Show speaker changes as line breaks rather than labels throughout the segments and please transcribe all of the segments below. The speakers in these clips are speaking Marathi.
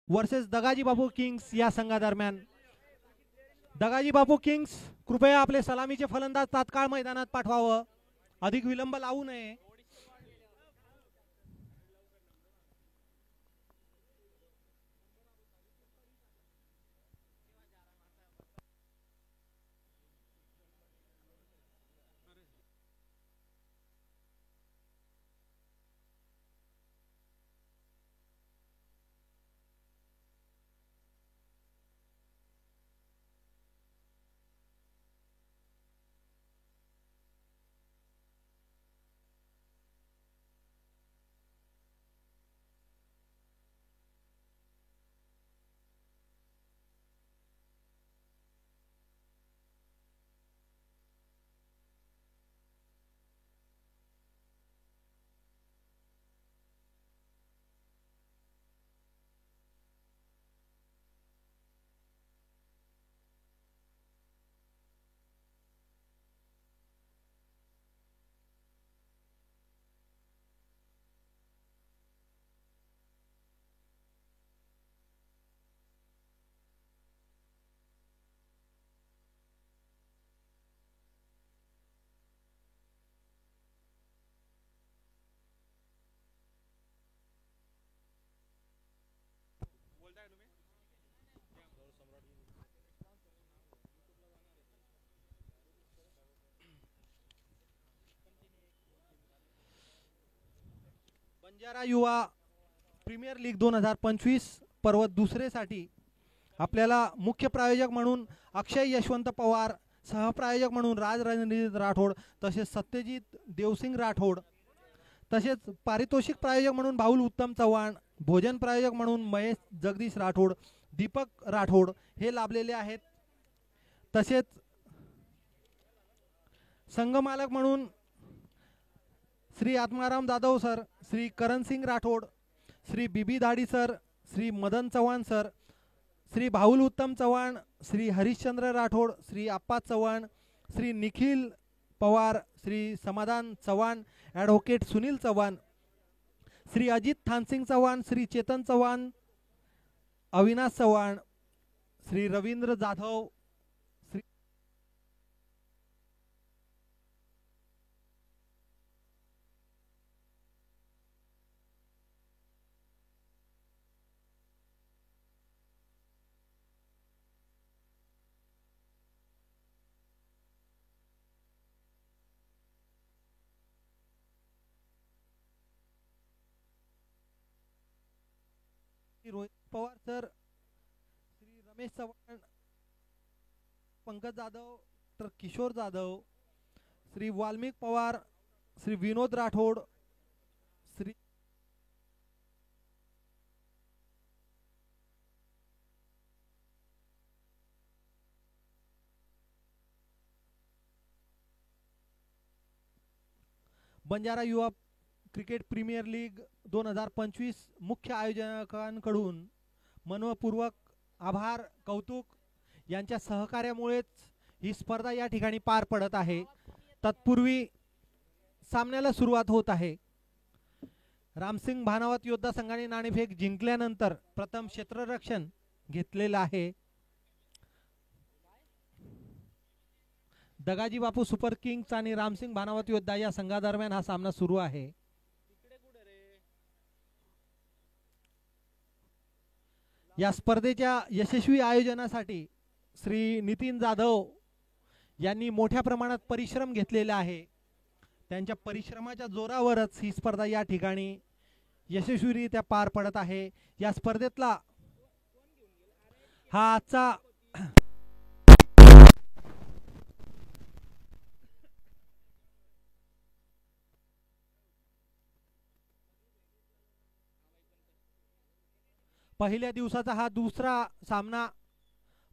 वर्सेस दगाजी बापू किंग्स या संघादरम्यान। दगाजी बापू किंग्स कृपया आपले सलामीचे फलंदाज तात्काळ मैदानात पाठवावं, अधिक विलंब लावू नये। बंजारा युवा प्रीमियर लीग 2025 पर्व दुसरेसाठी आपल्याला मुख्य प्रायोजक म्हणून अक्षय यशवंत पवार, सहप्रायोजक म्हणून राज रणजित राठोड, तसेच सत्यजित देवसिंग राठोड, तसेच पारितोषिक प्रायोजक म्हणून भाऊल उत्तम चव्हाण, भोजन प्रायोजक म्हणून महेश जगदीश राठोड, दीपक राठोड हे लाभलेले आहेत। तसेच संघमालक म्हणून श्री आत्माराम जाधव सर, श्री करण सिंग राठोड, श्री बीबी दाडी सर, श्री मदन चव्हाण सर, श्री भाऊल उत्तम चव्हाण, श्री हरिश्चंद्र राठोड, श्री अप्पा Chavan, Shri Nikhil Pawar, Shri Samadhan Chavan, advocate Sunil Chavan, Shri Ajit Thansing Chavan, Shri Chetan Chavan, Avinash Chavan, Shri Ravindra Jadhav, Shri Rohit Pawar sir, Shri Ramesh Chavan, Pankaj Jadhav, doctor Kishor Jadhav, Shri Valmik Pawar, Shri Vinod Rathod, Shri Banjara Yuva cricket premier league 2025 मुख्य आयोजकांकडून मनपूर्वक आभार, कौतुक यांच्या सहकार्यामुळेच ही स्पर्धा या ठिकाणी पार पडत आहे। तत्पूर्वी सामन्याला सुरुवात होत आहे। रामसिंग भानावत योद्धा संघाने नाणेफेक जिंकल्यानंतर प्रथम क्षेत्ररक्षण घेतलेलं आहे। दगाजी बापू सुपर किंग्स आणि रामसिंग भानावत योद्धा या संघादरम्यान हा सामना सुरू आहे। या स्पर्धेच्या यशस्वी आयोजनासाठी श्री नितीन जाधव यांनी मोठ्या प्रमाणात परिश्रम घेतलेला आहे। त्यांच्या परिश्रमाच्या जोरावरच ही स्पर्धा या ठिकाणी यशस्वीरित्या पार पडत आहे। या स्पर्धेतला हा आजचा पहिल्या दिवसाचा हा दुसरा सामना।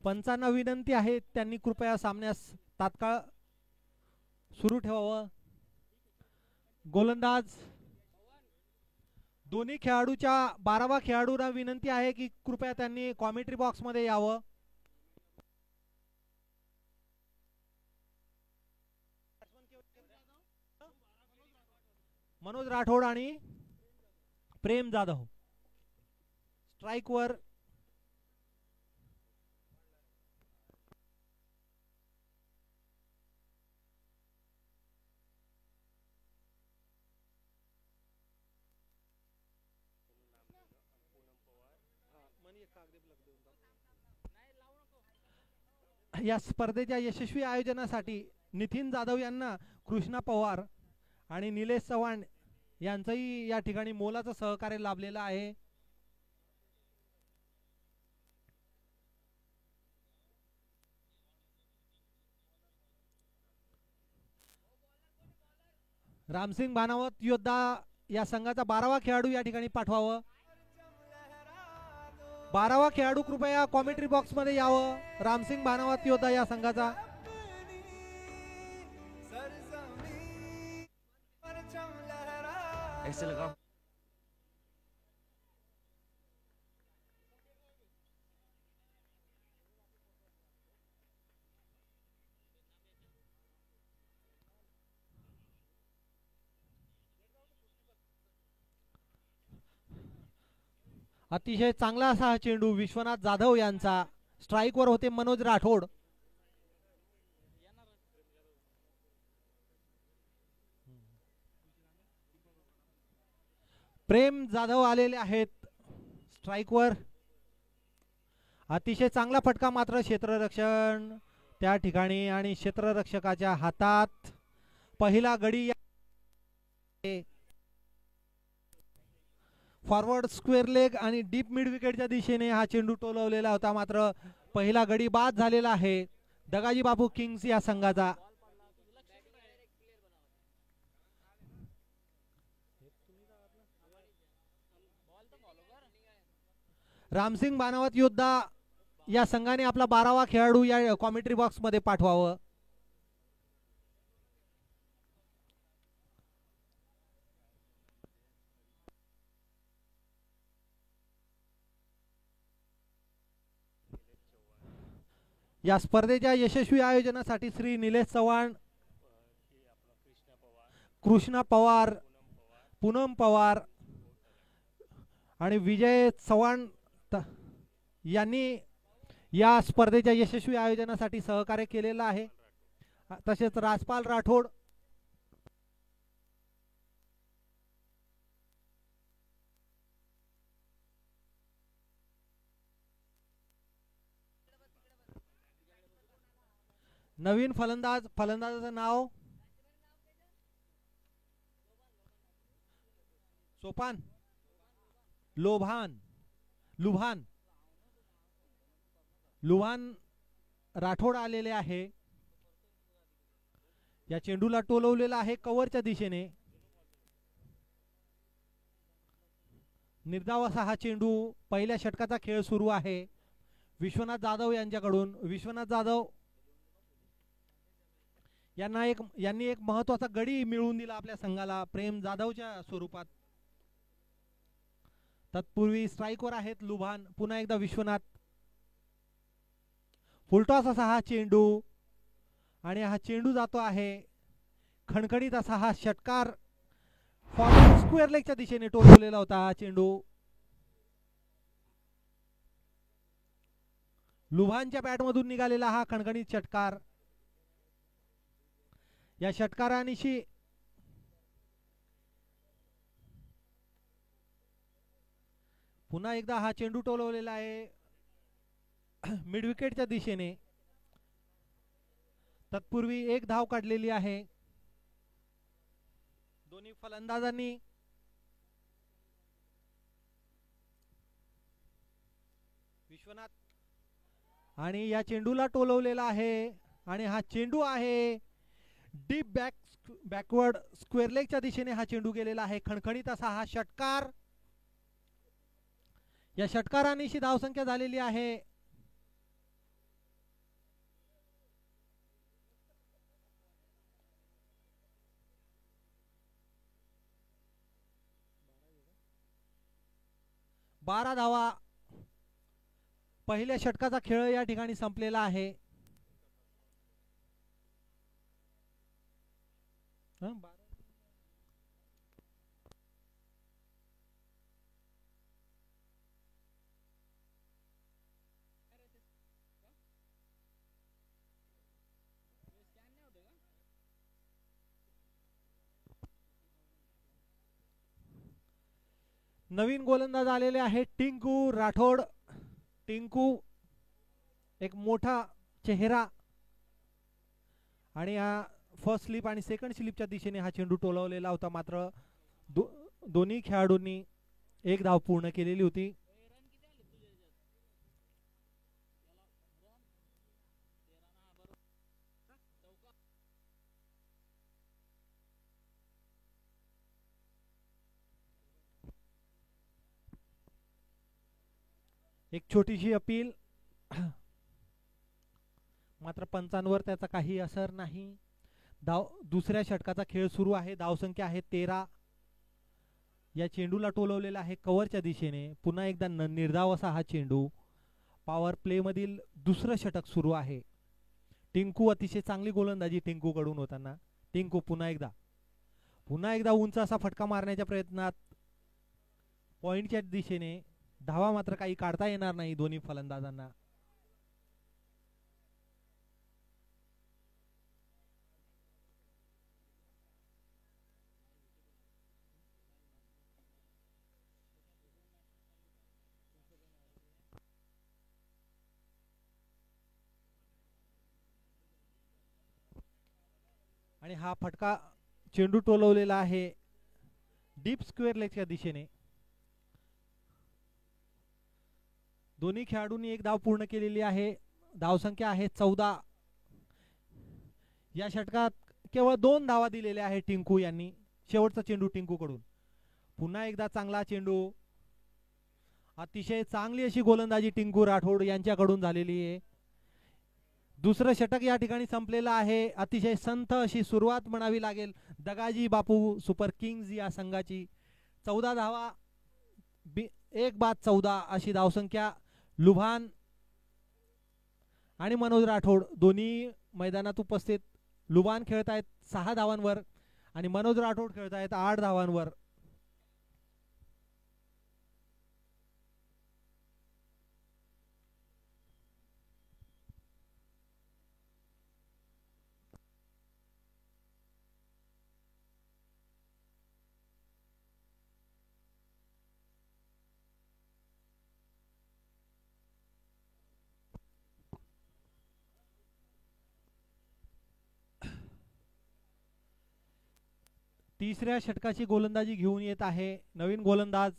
पंचांना विनंती आहे त्यांनी कृपया सामन्यास तात्काळ सुरू ठेवावं। गोलंदाज दोन्ही खेळाडूच्या 12व्या खेळाडूंना विनंती आहे की कृपया त्यांनी कॉमेंट्री बॉक्स मध्ये यावं। मनोज राठोड आणि प्रेम जाधव स्ट्राइक वर या स्पर्धेच्या यशस्वी आयोजनासाठी नितीन जाधव यांना कृष्णा पवार आणि निलेश चव्हाण यांचंही या ठिकाणी मोलाचं सहकार्य लाभलेलं आहे. रामसिंग भानावत योद्धा या संघाचा 12वा खेळाडू या ठिकाणी पाठवावं. 12वा खेळाडू कृपया कॉमेंट्री बॉक्स मध्ये यावं. रामसिंग भानावत योद्धा या संघाचा. अतिशय चांगला असा हा चेंडू विश्वनाथ जाधव यांचा. स्ट्राइक वर होते मनोज राठोड. प्रेम जाधव आलेले आहेत स्ट्राइक वर. अतिशय चांगला फटका मात्र क्षेत्ररक्षण त्या ठिकाणी आणि क्षेत्ररक्षकाच्या हातात पहिला गडी. फॉरवर्ड स्क्वेअर लेग आणि डीप मिड विकेटच्या दिशेने हा चेंडू टोलवलेला होता, मात्र पहिला गडी बाद झालेला आहे दगाजी बापू किंग्स या संघाचा. रामसिंग बानावत योद्धा या संघाने आपला 12वा खेळाडू या कॉमेंट्री बॉक्स मध्ये पाठवावं. या स्पर्धेच्या यशस्वी आयोजनासाठी श्री निलेश चव्हाण, कृष्णा पवार, पूनम पवार आणि विजय चव्हाण यांनी या स्पर्धेच्या यशस्वी आयोजनासाठी सहकार्य केलेलं आहे. तसेच राजपाल राठोड, नवीन फलंदाजाचं नाव सोपान लुभान राठोड आलेले आहे. या चेंडूला टोलवलेला आहे कव्हरच्या दिशेने. निर्धाव असा हा चेंडू. पहिल्या षटकाचा खेळ सुरू आहे विश्वनाथ जाधव यांच्याकडून. विश्वनाथ जाधव यांनी एक महत्वाचा गडी मिळवून दिला आपल्या संघाला प्रेम जाधवच्या स्वरूपात. तत्पूर्वी स्ट्राइकवर आहेत लुभान. पुन्हा एकदा विश्वनाथ. फुलटॉस असा हा चेंडू आणि हा चेंडू जातो आहे खणखणीत असा हा षटकार. फॉरवर्ड स्क्वेअर लेगच्या दिशेने टोलवलेला होता हा चेंडू. लुभानच्या बॅटमधून निघालेला हा खणखणीत षटकार. या षटकारानिशी पुन्हा एकदा हा चेंडू टोलवलेला आहे मिड विकेटच्या दिशेने. तत्पूर्वी एक धाव काढलेली आहे दोन्ही फलंदाजांनी. विश्वनाथ आणि या चेंडूला टोलवलेला आहे आणि हा चेंडू आहे डीप बॅकवर्ड स्क्वेअर लेगच्या दिशेने हा चेंडू गेलेला आहे. खणखणीत असा हा षटकार. या षटकारानिशी धावसंख्या झालेली आहे 12 धावा. पहिल्या षटकाचा खेळ या ठिकाणी संपलेला आहे. नवीन गोलंदाज आलेले आहेत टिंकू राठोड. टिंकू एक मोठा चेहरा आणि हा फर्स्ट स्लिप आणि सेकंड स्लिपच्या दिशेने हा चेंडू टोलवलेला होता, मात्र दोन्ही खेळाडूंनी एक धाव पूर्ण केलेली होती. एक छोटीशी अपील, मात्र पंचांवर त्याचा काही असर नाही. दुसऱ्या षटकाचा खेळ सुरू आहे. धावसंख्या आहे 13. या चेंडूला टोलवलेला आहे कव्हरच्या दिशेने. पुन्हा एकदा निर्धाव असा हा चेंडू. पॉवर प्ले मधील दुसरं षटक सुरू आहे. टिंकू अतिशय चांगली गोलंदाजी टिंकू कडून होताना. टिंकू पुन्हा एकदा उंच असा फटका मारण्याच्या प्रयत्नात पॉइंटच्या दिशेने. धावा मात्र काही काढता येणार नाही दोन्ही फलंदाजांना. आणि हा फटका चेंडू टोलवलेला आहे डीप स्क्वेअर लेगच्या दिशेने. दोन्ही खेळाडूंनी एक धाव पूर्ण केलेली आहे. धावसंख्या आहे 14. या षटकात केवळ 2 धावा दिलेल्या आहेत टिंकू यांनी. शेवटचा चेंडू टिंकू कडून. पुन्हा एकदा चांगला चेंडू. अतिशय चांगली अशी गोलंदाजी टिंकू राठोड यांच्याकडून झालेली आहे. दुसरं षटक या ठिकाणी संपलेलं आहे. अतिशय संथ अशी सुरुवात म्हणावी लागेल दगाजी बापू सुपर किंग्ज या संघाची. 14 धावा 1-14 अशी धावसंख्या. लुभान आणि मनोज राठोड दोन्ही मैदानात उपस्थित. लुभान खेळत आहेत 6 धावांवर आणि मनोज राठोड खेळत आहेत 8 धावांवर. तिसऱ्या षटकाची गोलंदाजी घेऊन येत आहे नवीन गोलंदाज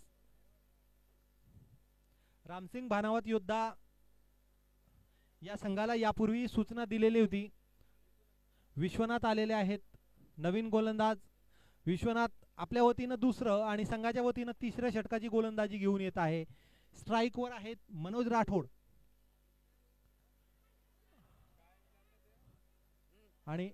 रामसिंग भानावत योद्धा. या संघाला यापूर्वी सूचना दिलेली होती. विश्वनाथ आलेले आहेत नवीन गोलंदाज. विश्वनाथ आपल्या वतीनं दुसरं आणि संघाच्या वतीनं तिसऱ्या षटकाची गोलंदाजी घेऊन येत आहे. स्ट्राइक वर आहेत मनोज राठोड आणि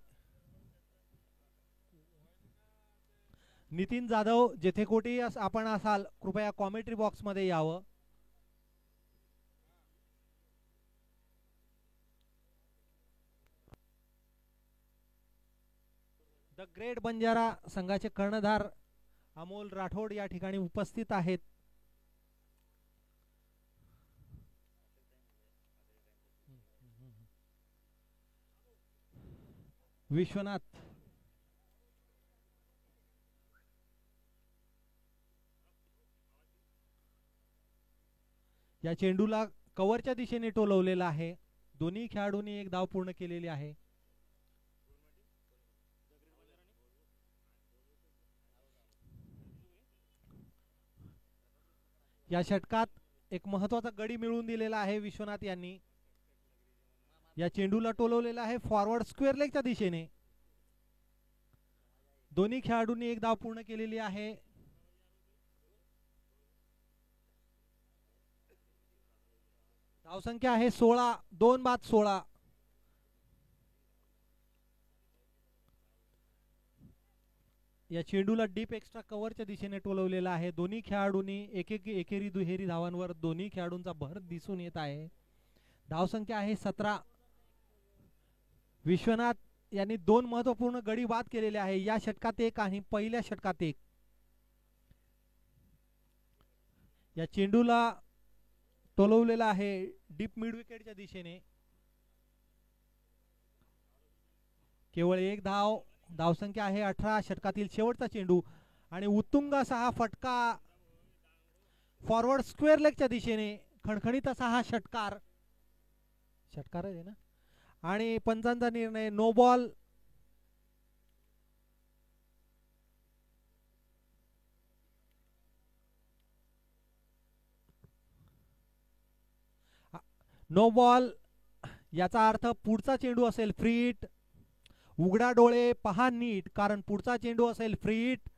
नितीन जाधव. जेथे कोठे आपण असाल कृपया कॉमेंट्री बॉक्स मध्ये यावं. द ग्रेट बंजारा संघाचे कर्णधार अमोल राठोड या ठिकाणी उपस्थित आहेत. विश्वनाथ या चेंडूला कव्हरच्या दिशेने टोलवलेला आहे. दोन्ही खेळाडूंनी एक धाव पूर्ण केलेली आहे. या षटकात एक महत्वाचा गडी मिळवून दिलेला आहे विश्वनाथ यांनी. या चेंडूला टोलवलेला आहे फॉरवर्ड स्क्वेअर लेगच्या दिशेने. दोन्ही खेळाडूंनी एक धाव पूर्ण केलेली आहे. धावसंख्या आहे 16. 2-16. या चेंडूला डीप एक्स्ट्रा कव्हरच्या दिशेने टोलवलेला आहे. दोन्ही खेळाडूंनी एकेरी दुहेरी धावांवर दोन्ही खेळाडूंचा भर दिसून येत आहे. धावसंख्या आहे 17. विश्वनाथ यांनी 2 महत्वपूर्ण गडी बाद केलेले आहे. या षटकात 1 आणि पहिल्या षटकात 1. या चेंडूला टोलवलेला आहे डीप मिड विकेटच्या दिशेने. केवळ 1 धाव. धावसंख्या आहे 18. षटकातील शेवटचा चेंडू आणि उत्तुंग असा हा फटका फॉरवर्ड स्क्वेअर लेगच्या दिशेने. खणखणीत असा हा षटकार, षटकार आहे ना, आणि पंचांचा निर्णय नो बॉल. नो बॉल याचा अर्थ पुढचा चेंडू असेल फ्री हिट. उघडा डोळे पहा नीट, कारण पुढचा चेंडू असेल फ्री हिट.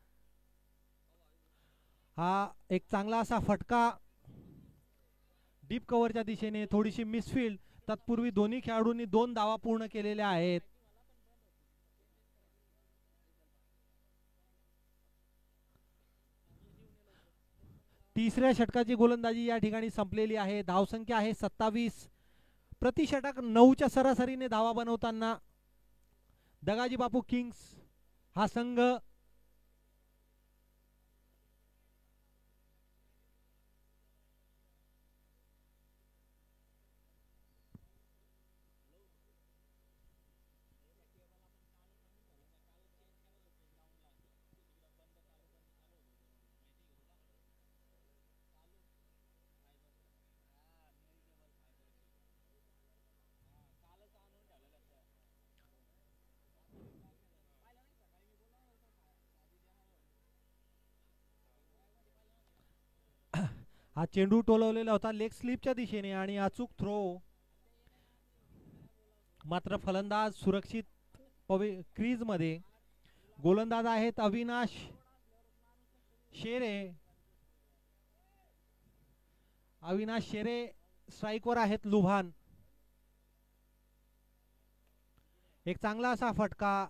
हा एक चांगला असा फटका डीप कव्हरच्या दिशेने, थोडीशी मिसफील्ड. तत्पूर्वी दोन्ही खेळाडूंनी 2 धावा पूर्ण केलेल्या आहेत. तिसऱ्या षटकाची गोलंदाजी या ठिकाणी संपलेली आहे. धावसंख्या आहे 27. प्रति षटक 9च्या सरासरीने धावा बनवताना दगाजी बापू किंग्स हा संघ हा चेंडू टोलवलेला होता लेग स्लिपच्या दिशेने आणि अचूक थ्रो. मात्र फलंदाज सुरक्षित क्रीज मध्ये. गोलंदाज आहेत अविनाश शेरे. अविनाश शेरे स्ट्राईकवर आहेत. लुभान. एक चांगला असा फटका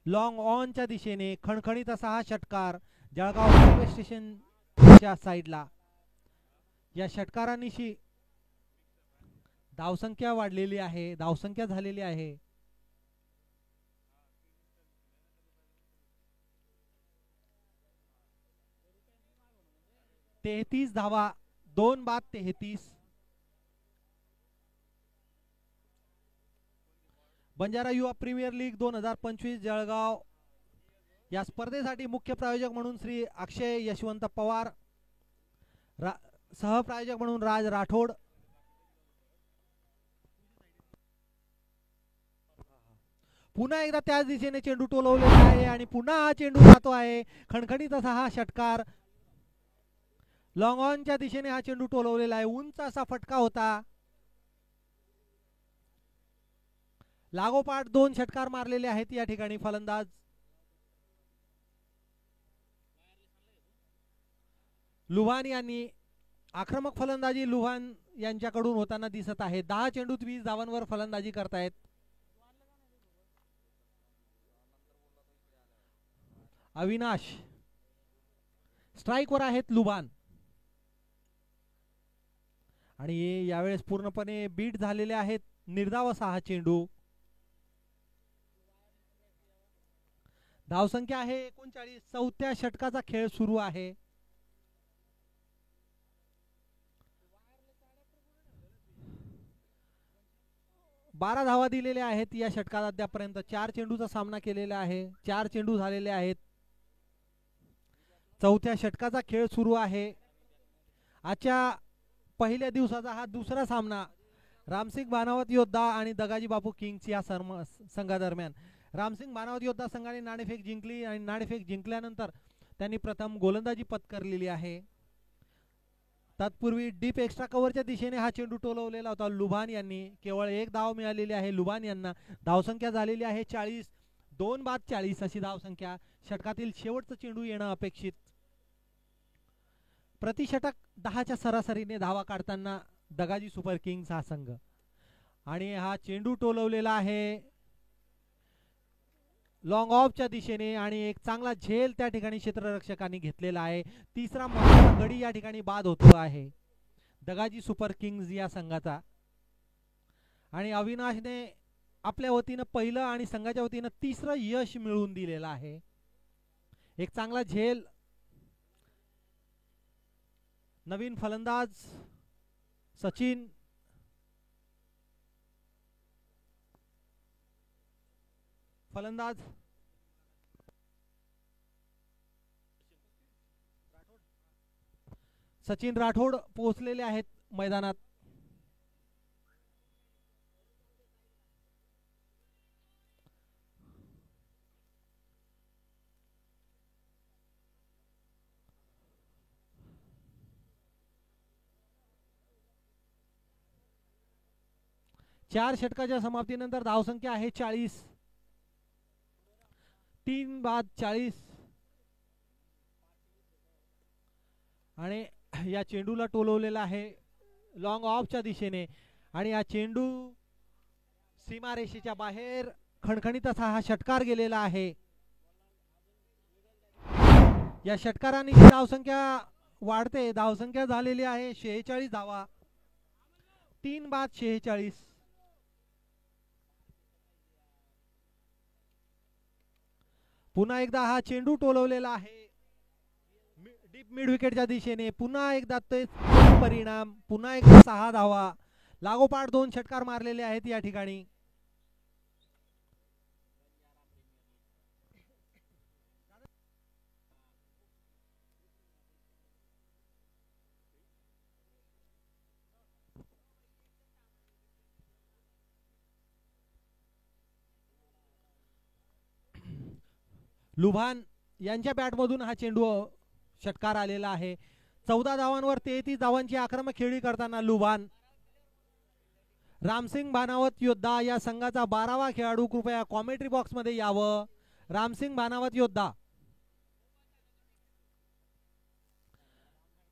लॉंग ऑनच्या दिशेने. खणखणीत असा हा षटकार जळगाव रेल्वे स्टेशनच्या साईडला. या षटकारांनीशी धावसंख्या वाढलेली आहे, धावसंख्या झालेली आहे. तेहतीस धावा, 2 बाद 33. बंजारा युवा प्रीमियर लीग 2025 जळगाव या स्पर्धेसाठी मुख्य प्रायोजक म्हणून श्री अक्षय यशवंत पवार, सहप्रायोजक म्हणून राज राठोड. पुन्हा एकदा त्याच दिशेने चेंडू टोलवलेला आहे आणि पुन्हा हा चेंडू जातो आहे. खणखणीत असा हा षटकार लॉंग ऑनच्या दिशेने हा चेंडू टोलवलेला आहे. उंच असा फटका होता. लागोपाठ 2 षटकार मारलेले आहेत या ठिकाणी फलंदाज. लुभान यांनी आक्रमक फलंदाजी लुभान यांच्याकडून होताना दिसत आहे. 10 चेंडूत 20 धावांवर फलंदाजी करतायत. अविनाश स्ट्राईकवर आहेत. लुभान आणि यावेळेस पूर्णपणे बीट झालेले आहेत. निर्धाव असा हा चेंडू. धावसंख्या आहे 39. 4थ्या षटकाचा खेळ सुरू आहे. बारा धावा दिलेल्या आहेत या षटकात अद्यापर्यंत. 4 चेंडूचा सामना केलेला आहे. 4 चेंडू झालेले आहेत. 4थ्या षटकाचा खेळ सुरू आहे. आजच्या पहिल्या दिवसाचा हा दुसरा सामना रामसिंग बानावत योद्धा आणि दगाजी बापू किंग्स या संघादरम्यान. रामसिंग बानावत योद्धा संघाने नाणेफेक जिंकली आणि नाणेफेक जिंकल्यानंतर त्यांनी प्रथम गोलंदाजी पत्करलेली आहे. तत्पूर्वी डीप एक्स्ट्रा कव्हरच्या दिशेने हा चेंडू टोलवलेला होता लुभान यांनी. केवळ 1 धाव मिळालेली आहे लुभान यांना. धावसंख्या झालेली आहे 40. 2 बाद 40 अशी धावसंख्या. षटकातील शेवटचा चेंडू येणं अपेक्षित. प्रति षटक 10च्या सरासरीने धावा काढताना दगाजी सुपर किंग्स हा संघ. आणि हा चेंडू टोलवलेला आहे लॉंग ऑफच्या दिशेने आणि एक चांगला झेल त्या ठिकाणी क्षेत्ररक्षकांनी घेतलेला आहे. तिसरा महत्त्वाचा गडी या ठिकाणी बाद होतो आहे दगाजी सुपर किंग्स या संघाचा. आणि अविनाशने आपल्या वतीनं पहिलं आणि संघाच्या वतीनं तिसरं यश मिळवून दिलेलं आहे. एक चांगला झेल. नवीन फलंदाज सचिन. फलंदाज सचिन राठोड पोहोचलेले आहेत मैदानात. चार षटकाच्या समाप्तीनंतर धावसंख्या आहे 40. 3 बाद 40. आणि या चेंडूला टोलवलेला आहे लॉंग ऑफच्या दिशेने आणि हा चेंडू सीमारेषेच्या बाहेर खणखणीत असा हा षटकार गेलेला आहे. या षटकाराने धावसंख्या वाढते. धावसंख्या झालेली आहे 46 धावा. 3 बाद 46. पुन्हा एकदा हा चेंडू टोलवलेला आहे डीप मिड विकेटच्या दिशेने. पुन्हा एकदा तेच परिणाम. पुन्हा एकदा 6 धावा. लागोपाठ 2 षटकार मारलेले आहेत या ठिकाणी. लुभान यांच्या बॅटमधून हा चेंडू षटकार आलेला आहे. 14 धावांवर 33 धावांची आक्रमक खेळी करताना लुभान. रामसिंग भानावत योद्धा या संघाचा 12वा खेळाडू कृपया कॉमेंट्री बॉक्स मध्ये यावं. रामसिंग भानावत योद्धा.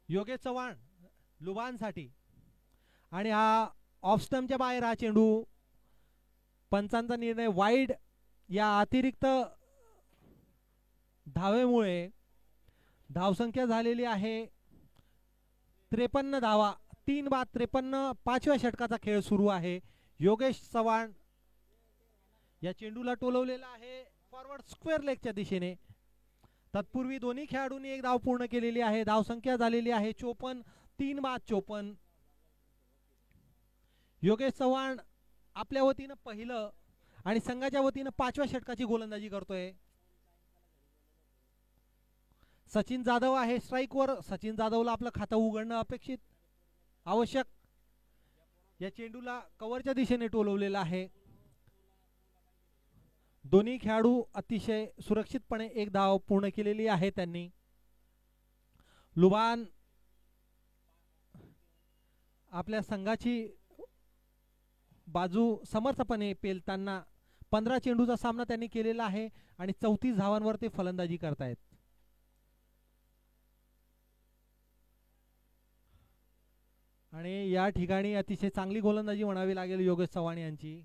योगेश चव्हाण लुभानसाठी. आणि हा ऑफ स्टंपच्या बाहेर हा चेंडू. पंचांचा निर्णय वाईड. या अतिरिक्त धावेमुळे धावसंख्या झालेली आहे 53 धावा. 3 बाद 53. 5व्या षटकाचा खेळ सुरू आहे. योगेश चव्हाण या चेंडूला टोलवलेला आहे फॉरवर्ड स्क्वेअर लेगच्या दिशेने. तत्पूर्वी दोन्ही खेळाडूंनी एक धाव पूर्ण केलेली आहे. धावसंख्या झालेली आहे 54. 3 बाद 54. योगेश चव्हाण आपल्या वतीनं पहिलं आणि संघाच्या वतीनं 5व्या षटकाची गोलंदाजी करतोय. सचिन जाधव आहे स्ट्राईकवर. सचिन जाधवला आपलं खातं उघडणं अपेक्षित आवश्यक. या चेंडूला कव्हरच्या दिशेने टोलवलेला आहे. दोन्ही खेळाडू अतिशय सुरक्षितपणे एक धाव पूर्ण केलेली आहे त्यांनी. लुभान आपल्या संघाची बाजू समर्थपणे पेलताना 15 चेंडूचा सामना त्यांनी केलेला आहे आणि 34 धावांवर ते फलंदाजी करतायत. आणि या ठिकाणी अतिशय चांगली गोलंदाजी म्हणावी लागेल योगेश चव्हाण यांची.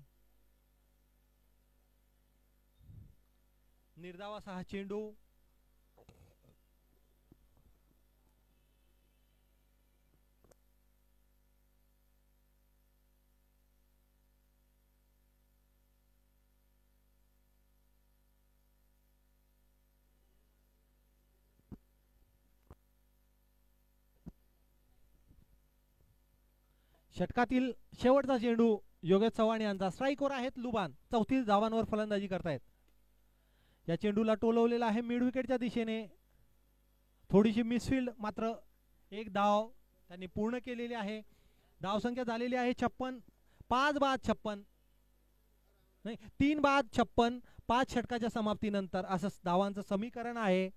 निर्धाव असा हा चेंडू. षटकातील शेवटचा चेंडू योगेश चव्हाण यांचा. स्ट्राईकवर आहेत लुभान. 34 धावांवर फलंदाजी करतायत. या चेंडूला टोलवलेला आहे मिड विकेटच्या दिशेने. थोडीशी मिसफिल्ड मात्र एक धाव त्यांनी पूर्ण केलेली आहे. धावसंख्या झालेली आहे 56. 5 बाद 56 नाही 3 बाद 56. 5 षटकाच्या समाप्तीनंतर असं धावांचं समीकरण आहे.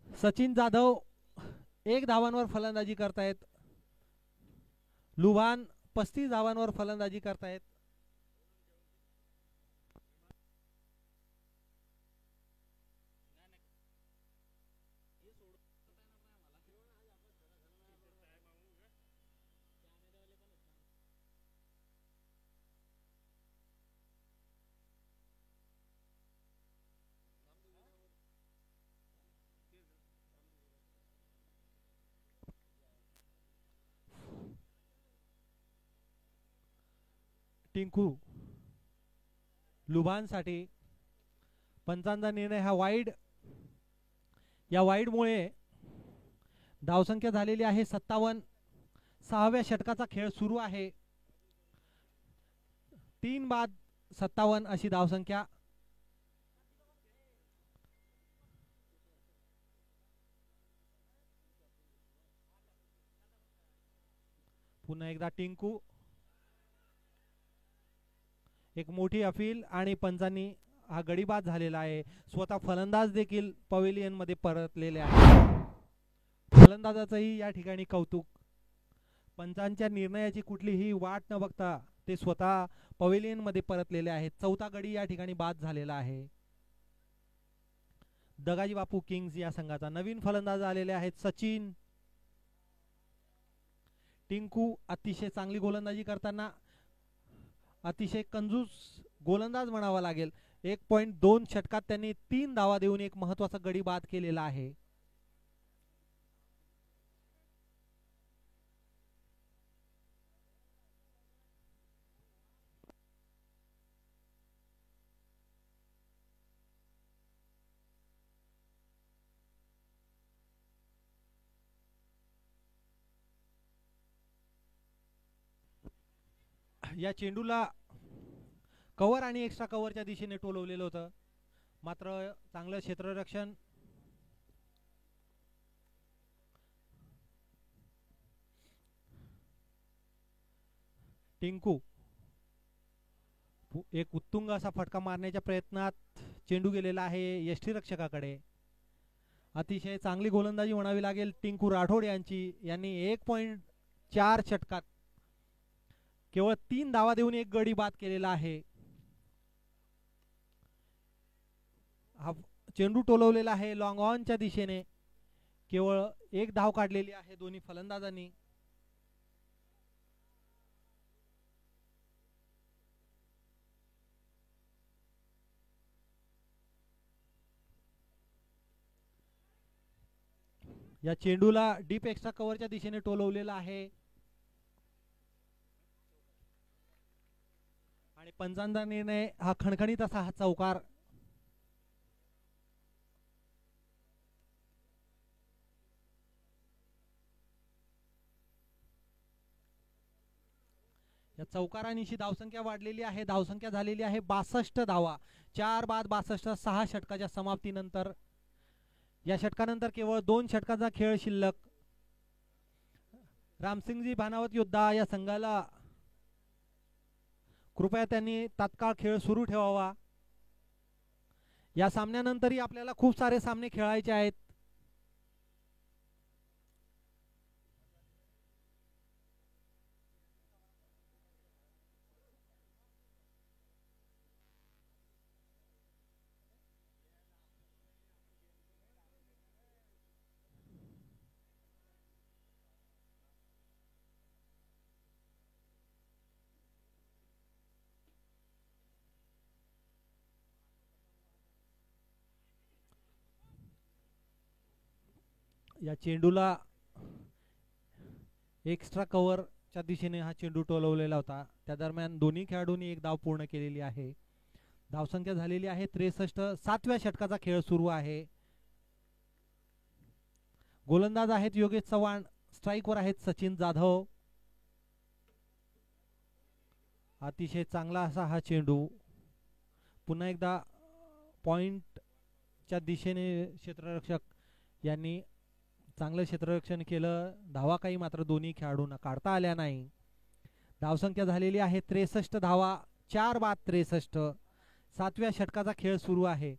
सचिन जाधव 1 धावांवर फलंदाजी करतायत. लुभान 35 धावांवर फलंदाजी करतायत. टिंकू लुभानसाठी पंचांचा निर्णय हा वाईड. या वाईडमुळे धावसंख्या झालेली आहे 57. 6व्या षटकाचा खेळ सुरू आहे. 3 बाद 57 अशी धावसंख्या. पुन्हा एकदा टिंकू, एक मोठी अपील आणि पंचांनी हा गडी बाद झालेला आहे. स्वतः फलंदाज देखील पवेलियन मध्ये परतलेले आहे. फलंदाजाचंही या ठिकाणी कौतुक. पंचांच्या निर्णयाची कुठलीही वाट न बघता ते स्वतः पवेलियन मध्ये परतलेले आहेत. चौथा गडी या ठिकाणी बाद झालेला आहे. दगाजी बापू किंग्स या संघाचा. नवीन फलंदाज आलेले आहेत सचिन. टिंकू अतिशय चांगली गोलंदाजी करताना अतिशय कंजूस गोलंदाज म्हणावा लागेल. 1.2 षटकात त्यांनी 3 धावा देऊन एक महत्वाचा गडी बाद केलेला आहे. या चेंडूला कव्हर आणि एक्स्ट्रा कव्हरच्या दिशेने टोलवलेलं होतं, मात्र चांगलं क्षेत्ररक्षण. टिंकू एक उत्तुंग असा फटका मारण्याच्या प्रयत्नात चेंडू गेलेला आहे यष्टीरक्षकाकडे. अतिशय चांगली गोलंदाजी म्हणावी लागेल टिंकू राठोड यांची. यांनी 1.4 षटकात केवळ 3 धावा देऊन एक गडी बाद केलेला आहे. हा चेंडू टोलवलेला आहे लॉंग ऑनच्या दिशेने. केवळ एक धाव काढलेली आहे दोन्ही फलंदाजांनी. या चेंडूला डीप एक्स्ट्रा कव्हरच्या दिशेने टोलवलेला आहे आणि पंचांचा निर्णय हा खणखणीत असा हा चौकार. या चौकारांची धावसंख्या वाढलेली आहे. धावसंख्या झालेली आहे 62 धावा. 4 बाद 62 6 षटकाच्या समाप्तीनंतर. या षटकानंतर केवळ 2 षटकाचा खेळ शिल्लक. रामसिंगजी भानावत योद्धा या संघाला कृपया त्यांनी तात्काळ खेळ सुरू ठेवावा. या सामन्यानंतरही आपल्याला खूप सारे सामने खेळायचे आहेत. या चेंडूला एक्स्ट्रा कव्हरच्या दिशेने हा चेंडू टोलवलेला होता. त्या दरम्यान दोन्ही खेळाडूंनी एक धाव पूर्ण केलेली आहे. धावसंख्या झालेली आहे 63. 7व्या षटकाचा खेळ सुरू आहे. गोलंदाज आहेत योगेश चव्हाण. स्ट्राईकवर आहेत सचिन जाधव. अतिशय चांगला असा हा चेंडू. पुन्हा एकदा पॉइंटच्या दिशेने क्षेत्ररक्षक यांनी चांगलं क्षेत्ररक्षण केलं. धावा काही मात्र दोन्ही खेळाडूंना काढता आल्या नाही. धावसंख्या झालेली आहे 63 धावा. 4 बाद 63. 7व्या षटकाचा खेळ सुरू आहे.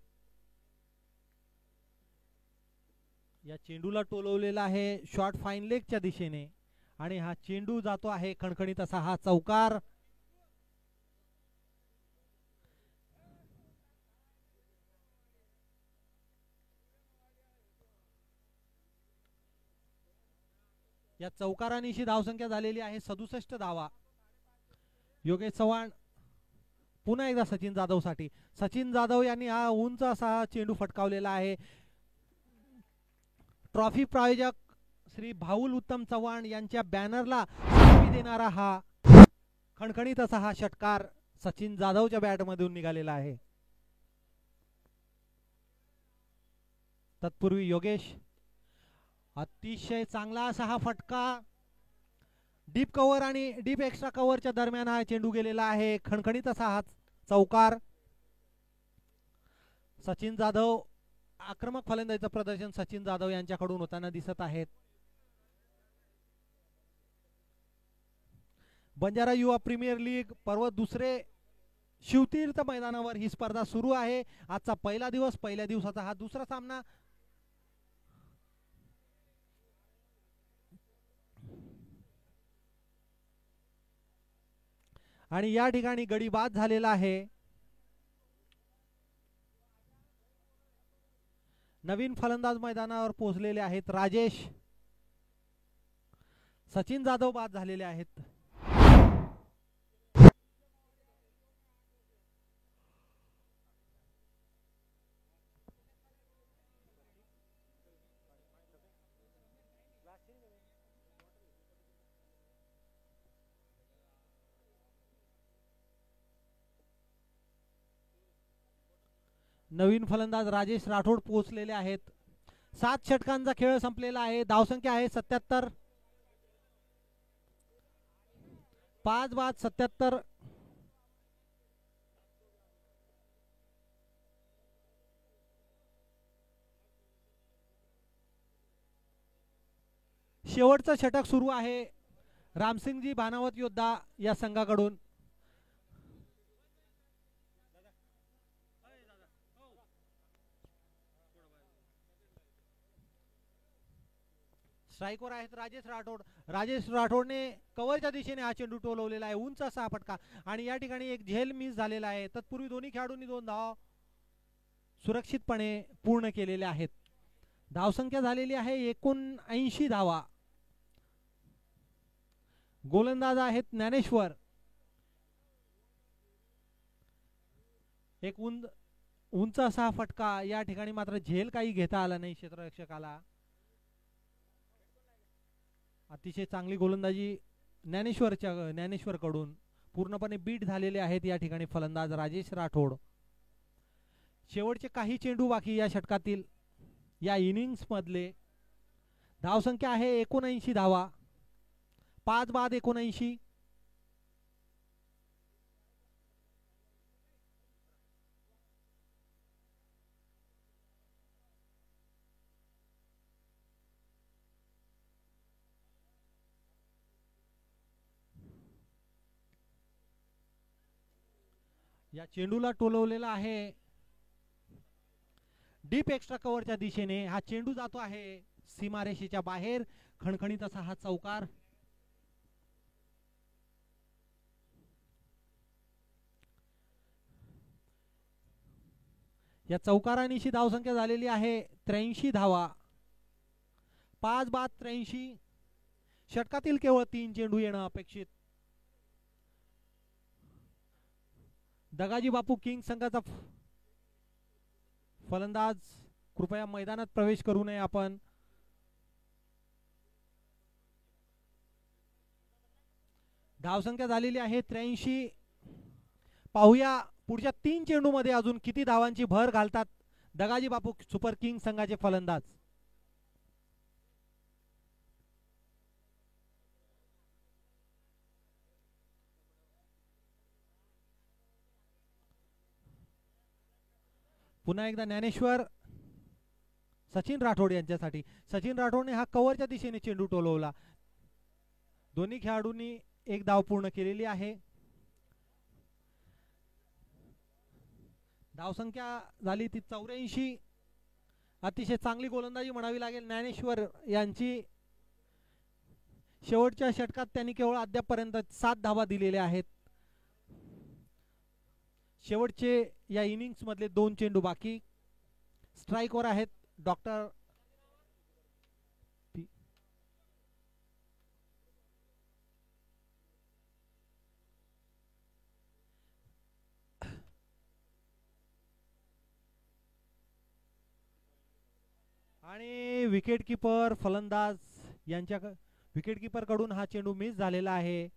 या चेंडूला टोलवलेला आहे शॉर्ट फाईन लेगच्या दिशेने आणि हा चेंडू जातो आहे खणखणीत असा हा चौकार. या चौकारांची धावसंख्या झालेली आहे 67 धावा. योगेश चव्हाण पुन्हा एकदा सचिन जाधव साठी. सचिन जाधव यांनी हा उंच असा चेंडू फटकावलेला आहे. ट्रॉफी प्रायोजक श्री भाऊल उत्तम चव्हाण यांच्या बॅनरला देणारा हा खणखणीत असा हा षटकार सचिन जाधवच्या बॅट मधून निघालेला आहे. तत्पूर्वी योगेश अतिशय चांगला असा हा फटका. डीप कव्हर आणि डीप एक्स्ट्रा कव्हरच्या दरम्यान हा चेंडू गेलेला आहे. खणखणीत असा हा चौकार. सचिन जाधव आक्रमक फलंदाजीचं प्रदर्शन सचिन जाधव यांच्याकडून होताना दिसत आहेत. बंजारा युवा प्रीमियर लीग पर्व दुसरे शिवतीर्थ मैदानावर ही स्पर्धा सुरू आहे. आजचा पहिला दिवस, पहिल्या दिवसाचा हा दुसरा सामना. आणि या ठिकाणी गडी बाद झालेला आहे. नवीन फलंदाज मैदानावर पोहोचलेले आहेत राजेश. सचिन जाधव बाद झालेले आहेत. नवीन फलंदाज राजेश राठोड पोहोचलेले आहेत. 7 षटकांचा खेळ संपलेला आहे. धावसंख्या आहे 77. 5 बाद 77. शेवटचं षटक सुरू आहे रामसिंगजी भानावत योद्धा या संघाकडून. स्ट्राईकवर आहेत राजेश राठोड. राजेश राठोडने कव्हरच्या दिशेने हा चेंडू टोलवलेला आहे. उंच असा फटका आणि या ठिकाणी एक झेल मिस झालेला आहे. तत्पूर्वी दोन्ही खेळाडूंनी 2 धावा सुरक्षितपणे पूर्ण केलेल्या आहेत. धावसंख्या झालेली आहे 79 धावा. गोलंदाज आहेत ज्ञानेश्वर. एक उंच असा फटका. या ठिकाणी मात्र झेल काही घेता आला नाही क्षेत्ररक्षकाला. अतिशय चांगली गोलंदाजी ज्ञानेश्वर कडून. पूर्णपणे बीट झालेले आहेत या ठिकाणी फलंदाज राजेश राठोड. शेवटचे काही चेंडू बाकी या षटकातील, या इनिंग्स मधले. धावसंख्या आहे 79 धावा. 5 बाद 79. या चेंडूला टोलवलेला आहे डीप एक्स्ट्रा कव्हरच्या दिशेने. हा चेंडू जातो आहे सीमारेषेच्या बाहेर. खणखणीत असा हा चौकार. या चौकारानिशी धावसंख्या झालेली आहे 83 धावा. 5 बाद 83. षटकातील केवळ 3 चेंडू येणं अपेक्षित. दगाजी बापू किंग संघाचा फलंदाज कृपया मैदानात प्रवेश करू नये आपण. धावसंख्या झालेली आहे 83. पाहूया पुढच्या 3 चेंडू मध्ये अजून किती धावांची भर घालतात दगाजी बापू सुपर किंग संघाचे फलंदाज. पुन्हा एकदा ज्ञानेश्वर, सचिन राठोड यांच्यासाठी. सचिन राठोडने हा कव्हरच्या दिशेने चेंडू टोलवला. दोन्ही खेळाडूंनी 1 धाव पूर्ण केलेली आहे. धावसंख्या झाली ती 84. अतिशय चांगली गोलंदाजी म्हणावी लागेल ज्ञानेश्वर यांची. शेवटच्या षटकात त्यांनी केवळ अद्यापपर्यंत 7 धावा दिलेल्या आहेत. शेवटचे या इनिंग्स मधले 2 चेंडू बाकी. स्ट्राईकवर आहेत डॉक्टर आणि विकेट कीपर फलंदाज यांच्या विकेट कीपर कडून हा चेंडू मिस झालेला आहे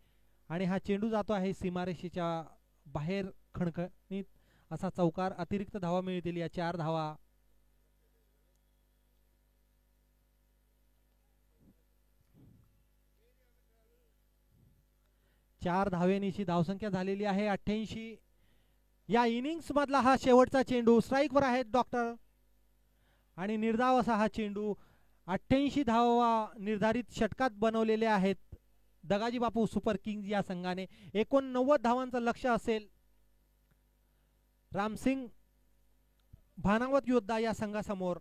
आणि हा चेंडू जातो आहे सीमारेषेच्या बाहेर. खणखणीत असा चौकार. अतिरिक्त धावा मिळतील या 4 धावा. चार धावेनीची धावसंख्या झालेली आहे 88. या इनिंग्स मधला हा शेवटचा चेंडू, स्ट्राईकवर आहेत डॉक्टर. आणि निर्धाव असा हा चेंडू. 88 धावा निर्धारित षटकात बनवलेले आहेत दगाजी बापू सुपर किंग्ज या संघाने. 89 धावांचं लक्ष असेल रामसिंग भानावत योद्धा या संघासमोर.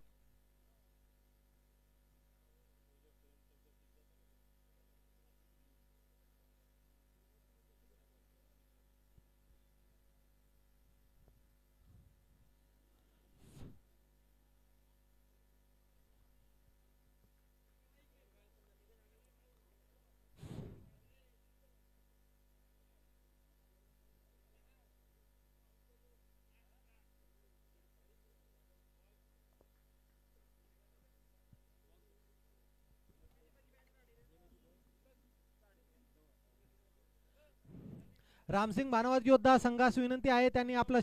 रामसिंग भानावत योद्धा संघास विनंती आहे त्यांनी आपलं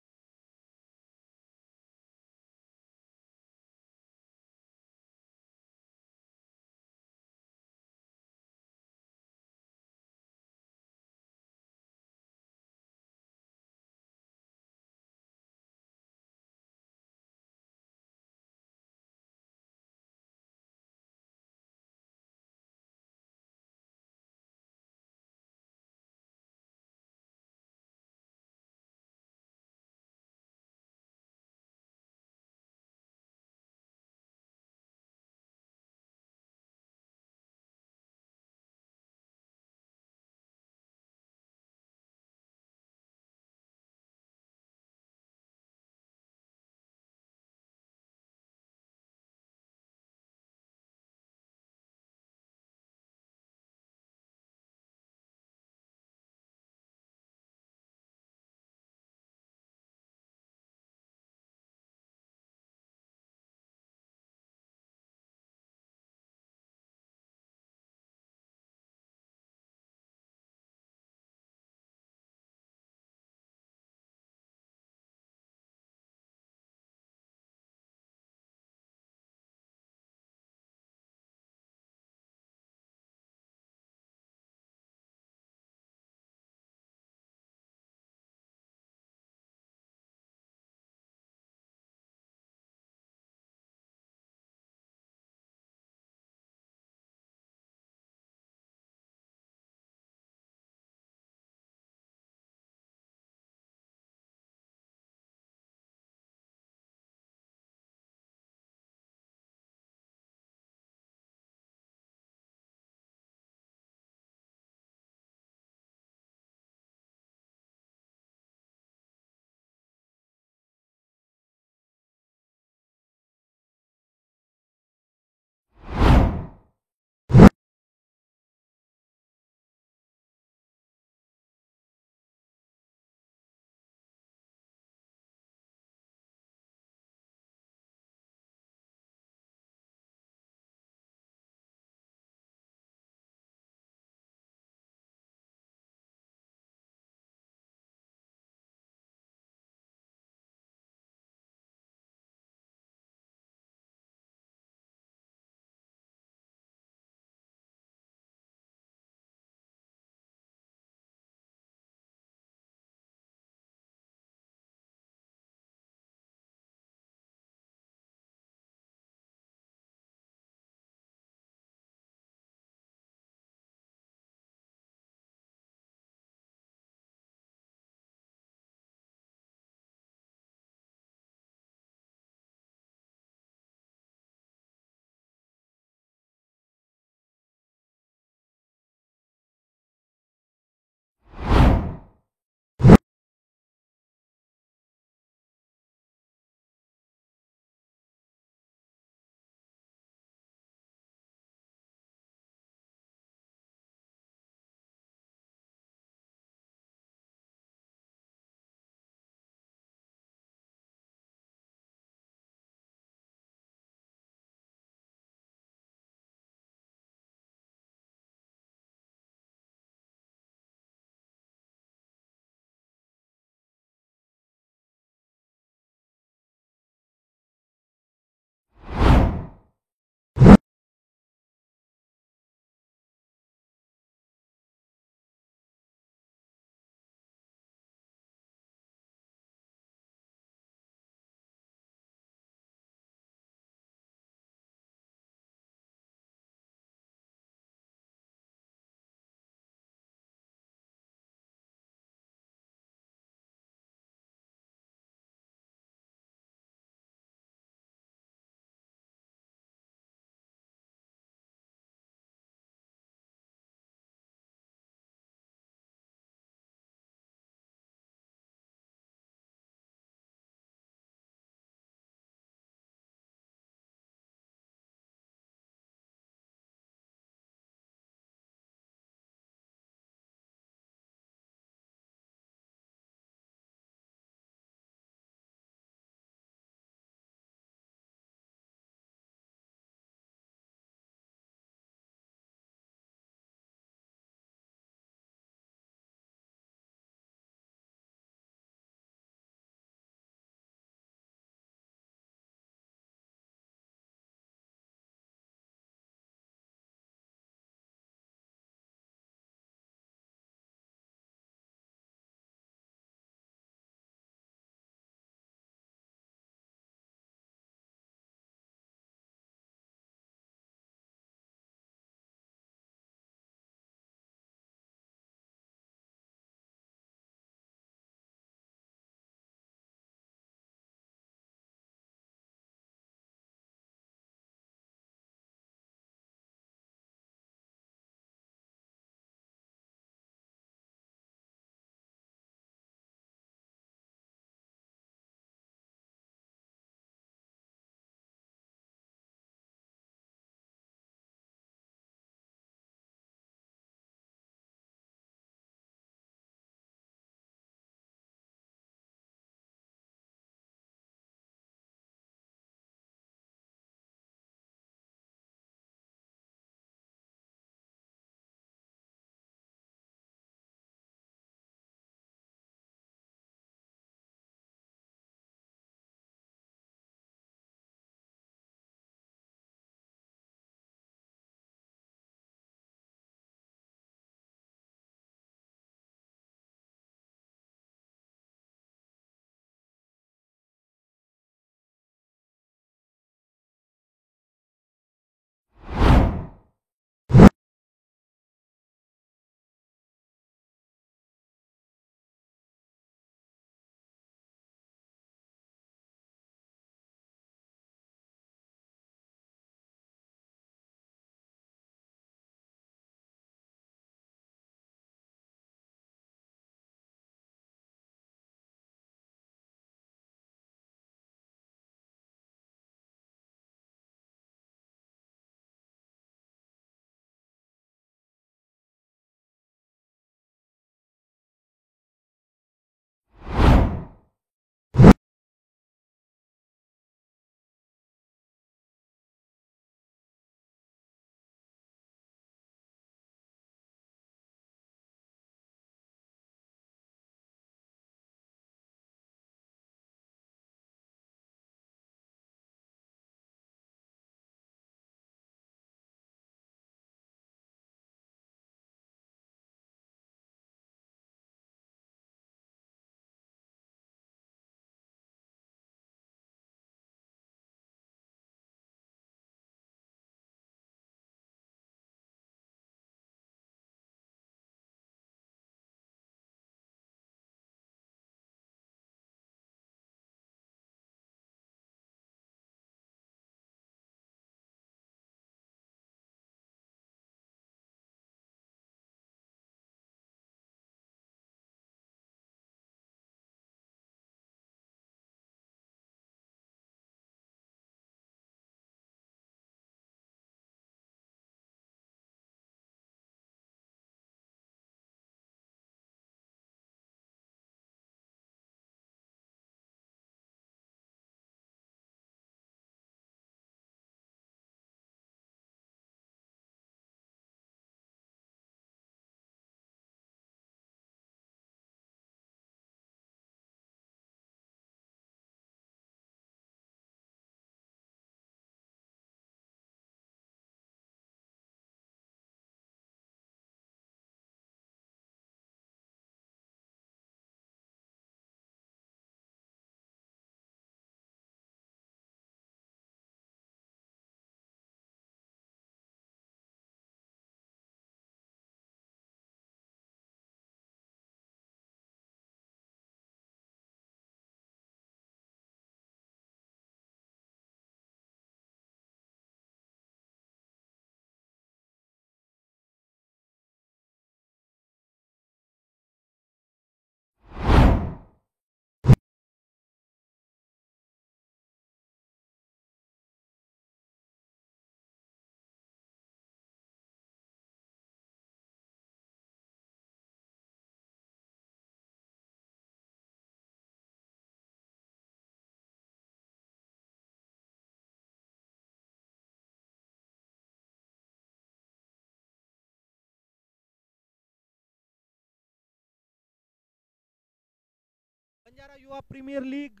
बंजारा युवा प्रीमियर लीग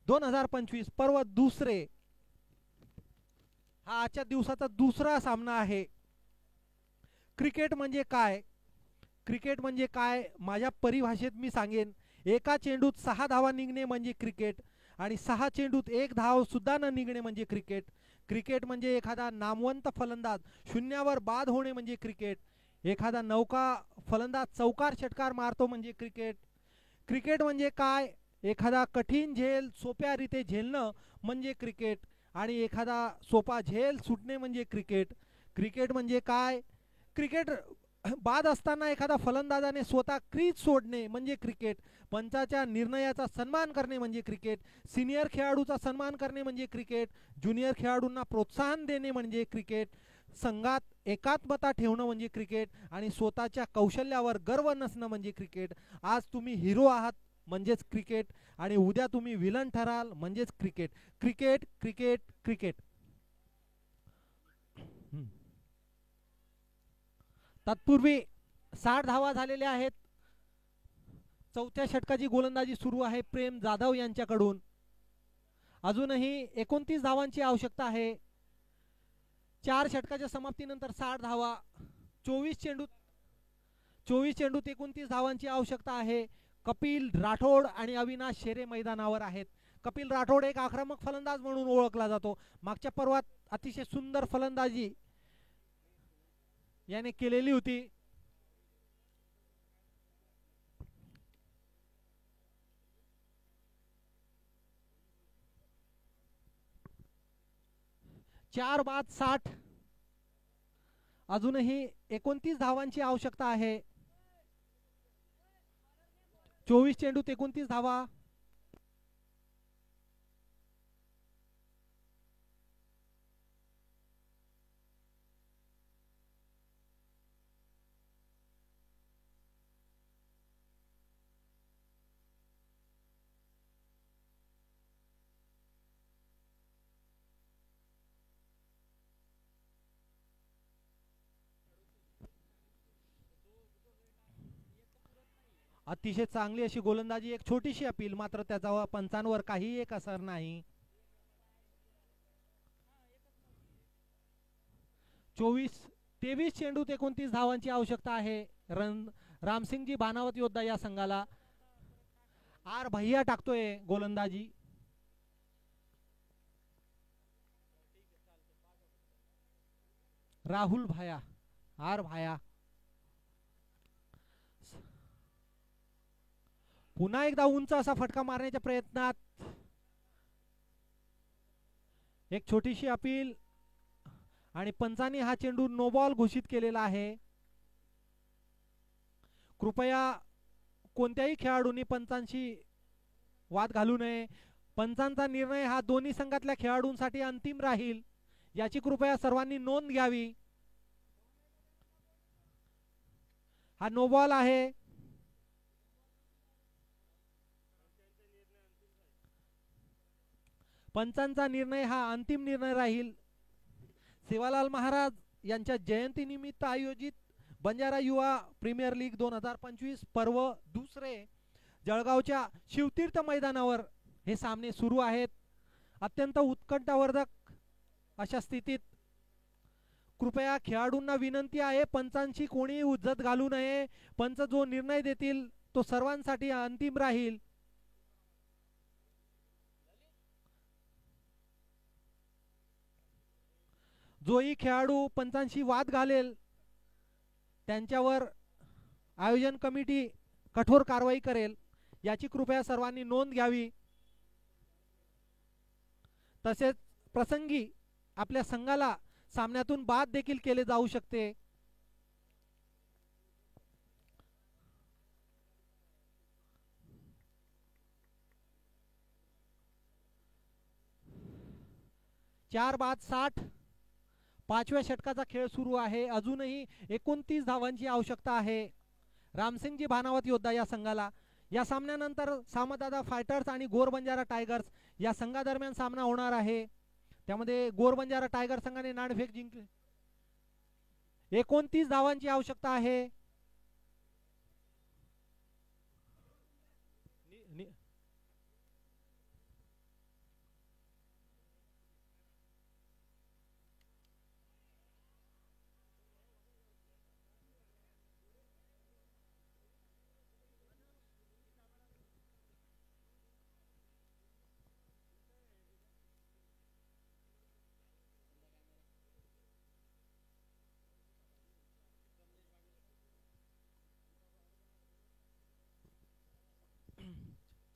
2025 पर्व दुसरे हा आजच्या दिवसाचा दुसरा सामना आहे. क्रिकेट म्हणजे काय? क्रिकेट म्हणजे काय माझ्या परिभाषेत मी सांगेन, एका चेंडूत 6 धावा निघणे म्हणजे क्रिकेट आणि 6 चेंडूत 1 धाव सुद्धा न निघणे म्हणजे क्रिकेट. क्रिकेट म्हणजे एखादा नामवंत फलंदाज शून्यावर बाद होणे म्हणजे क्रिकेट. एखादा नौका फलंदाज चौकार षटकार मारतो म्हणजे क्रिकेट. क्रिकेट म्हणजे काय? एखादा कठीण झेल सोप्या रीते झेलणं म्हणजे क्रिकेट आणि एखादा सोपा झेल सुटणे म्हणजे क्रिकेट. क्रिकेट म्हणजे काय? क्रिकेट बाद असताना एखादा फलंदाजाने स्वतः क्रीज सोडणे म्हणजे क्रिकेट. पंचाच्या निर्णयाचा सन्मान करणे म्हणजे क्रिकेट. सिनियर खेळाडूचा सन्मान करणे म्हणजे क्रिकेट. ज्युनियर खेळाडूंना प्रोत्साहन देणे म्हणजे क्रिकेट. संघात एकात्मता ठेवणं म्हणजे क्रिकेट आणि स्वतःच्या कौशल्यावर गर्व नसणं म्हणजे क्रिकेट. आज तुम्ही हिरो आहात म्हणजेच क्रिकेट आणि उद्या तुम्ही विलन ठराल म्हणजेच क्रिकेट. Cricket cricket cricket. तत्पूर्वी 60 धावा झालेल्या आहेत. चौथ्या षटकाची गोलंदाजी सुरू आहे प्रेम जाधव यांच्याकडून. अजूनही 29 धावांची आवश्यकता आहे. 4 षटकाच्या समाप्तीनंतर 60 धावा. 24 चेंडूत 29 धावांची आवश्यकता आहे. कपिल राठोड आणि अविनाश शेरे मैदानावर आहेत. कपिल राठोड एक आक्रमक फलंदाज म्हणून ओळखला जातो. मागच्या पर्वात अतिशय सुंदर फलंदाजी याने केलेली होती. चार बाद 60. अजूनही 29 धावांची आवश्यकता आहे. 24 चेंडूत 29 धावा. अतिशय चांगली अशी गोलंदाजी. एक छोटीशी अपील, मात्र त्याचा पंचांवर काही एक असर नाही. 23 चेंडूत 29 धावांची आवश्यकता आहे. रामसिंगजी बानावत योद्धा या संघाला. आर भैया टाकतोय गोलंदाजी. राहुल भाया, आर भाया. पुन्हा एकदा उंच असा फटका मारण्याच्या प्रयत्नात. एक छोटीशी अपील आणि पंचांनी हा चेंडू नो बॉल घोषित केलेला आहे. कृपया कोणत्याही खेळाडूंनी पंचांशी वाद घालू नये. पंचांचा निर्णय हा दोन्ही संघातल्या खेळाडूंसाठी अंतिम राहील याची कृपया सर्वांनी नोंद घ्यावी. हा नो बॉल आहे. पंचांचा निर्णय हा अंतिम निर्णय राहील. सेवालाल महाराज यांच्या जयंतीनिमित्त आयोजित बंजारा युवा प्रीमियर लीग 2025 पर्व दुसरे जळगावच्या शिवतीर्थ मैदानावर हे सामने सुरू आहेत. अत्यंत उत्कंठावर्धक अशा स्थितीत कृपया खेळाडूंना विनंती आहे, पंचांची कोणी उज्जत घालू नये. पंच जो निर्णय देतील तो सर्वांसाठी अंतिम राहील. जोही खेळाडू पंचांशी वाद घालेल त्यांच्यावर आयोजन कमिटी कठोर कारवाई करेल याची कृपया सर्वांनी नोंद घ्यावी. तसेच प्रसंगी आपल्या संघाला सामन्यातून बाद देखील केले जाऊ शकते. चार बाद 60. 5व्या षटकाचा खेळ सुरू आहे. अजूनही 29 धावांची आवश्यकता आहे रामसिंगजी भानावत योद्धा या संघाला. या सामन्यानंतर सामदादा फायटर्स आणि गोर बंजारा टायगर्स या संघादरम्यान सामना होणार आहे. त्यामध्ये गोर बंजारा टायगर संघाने नाणेफेक जिंकली. 29 धावांची आवश्यकता आहे.